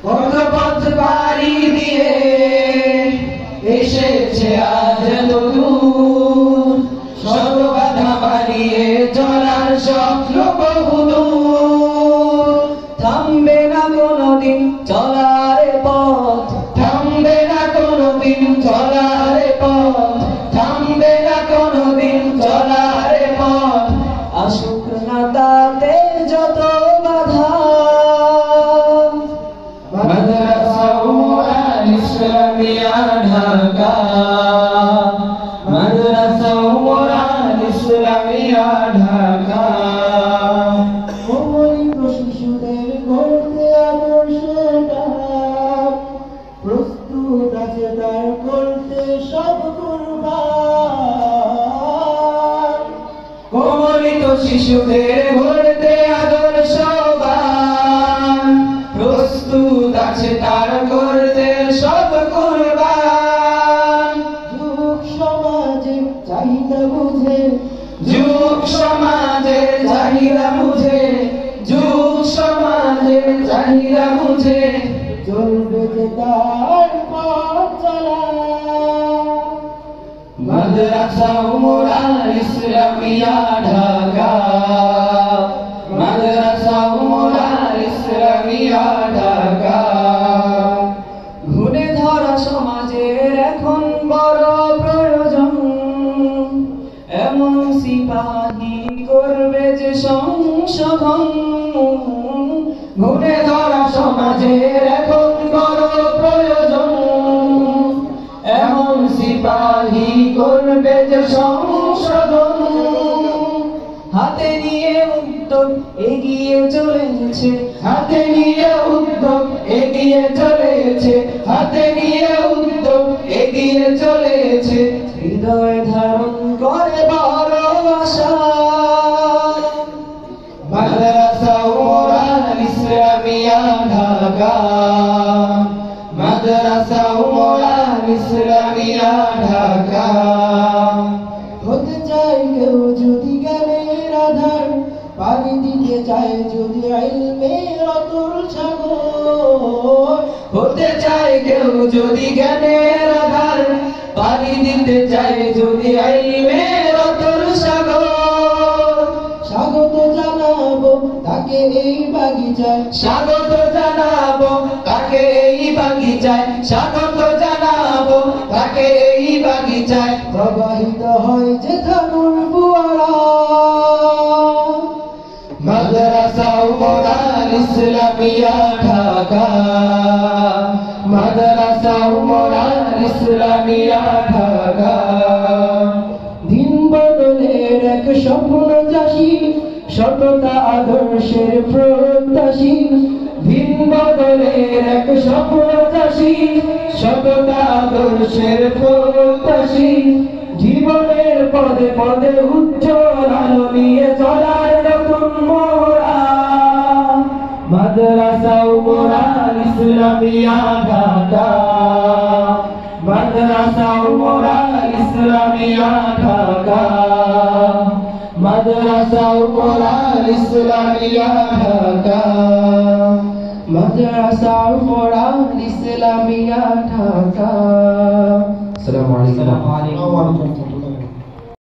কত পথ পাড়ি দিয়ে এসেছে আজ দূর, শত বাধা পাড়িয়ে চলার স্বপ্ন বহুদূর। থামবে না কোনোদিন চলার পথ, থামবে না কোনোদিন চলার পথ, থামবে না কোনোদিন চলার পথ। আসুক না তাতে যত বাধা। মাদ্রাসা উমরান ইসলামিয়া ঢাকা, মাদ্রাসা উমরান ইসলামিয়া ঢাকা। অমলিত শিশুদের গড়তে আদর্শের ডাক, প্রস্তুত আছে তার করতে সব কুরবান। অমলিত শিশুদের গড়তে আদর্শবান, প্রস্তুত আছে তার করতে সব কুরবান। যুগ সমাজের চাহিদা বুঝে, যুগ সমাজের চাহিদা বুঝে, যুগ সমাজের চাহিদা বুঝে চলবে যে তার পথ চলা। মাদ্রাসা উমরান ইসলামিয়া ঢাকা, মাদ্রাসা উমরান ইসলামিয়া ঢাকা। ঘুরে ধরা সমাজের এখন বড় প্রয়োজন, এমন সিপাহী করবে যে সংশোধন। ঘুরে ধরা সমাজের এখন বড় প্রয়োজন, এমন সিপাহী করবে যে সংশোধন। হাতে নিয়ে উদ্যোগ এগিয়ে চলেছে, হাতে নিয়ে উদ্যোগ এগিয়ে চলেছে, হাতে নিয়ে উদ্যোগ এগিয়ে চলেছে। হৃদয় ধারণ করে বড় আশা। মাদ্রাসা উমরান ইসলামিয়া ঢাকা, মাদ্রাসা উমরান ইসলামিয়া ঢাকা। হতে চায় কেউ যদি জ্ঞানের আধার, পানি দিতে চায় যদি ইলমের অতুল সাগর। হতে চায় কেউ যদি জ্ঞানের আধার, পানি দিতে চায় যদি ইলমের অতুল সাগর। স্বাগত জানাবো তাকে এই বাগিচায়, স্বাগত জানাবো তাকে এই বাগিচায়, স্বাগত জানাবো তাকে এই বাগিচায়। প্রবাহিত হয় যে ধানুর ফুয়ারা। মাদ্রাসা উমরান ইসলামিয়া ঢাকা, মাদ্রাসা উমরান ইসলামিয়া ঢাকা। দিন বদলের এক স্বপ্ন চাষি, সততা আদর্শের প্রত্যাশী। দিন বদলের এক স্বপ্ন চাষি, সততা আদর্শের প্রত্যাশী। জীবনের পদে পদে উজ্জ্বল আলো নিয়ে চলার নতুন মোড়া। মাদ্রাসা উমরান ইসলামিয়া ঢাকা, মাদ্রাসা উমরান ইসলামিয়া ঢাকা, মাদ্রাসা উমরান ইসলামিয়া ঢাকা, মাদ্রাসা উমরান ইসলামিয়া ঢাকা। আসসালামু আলাইকুম।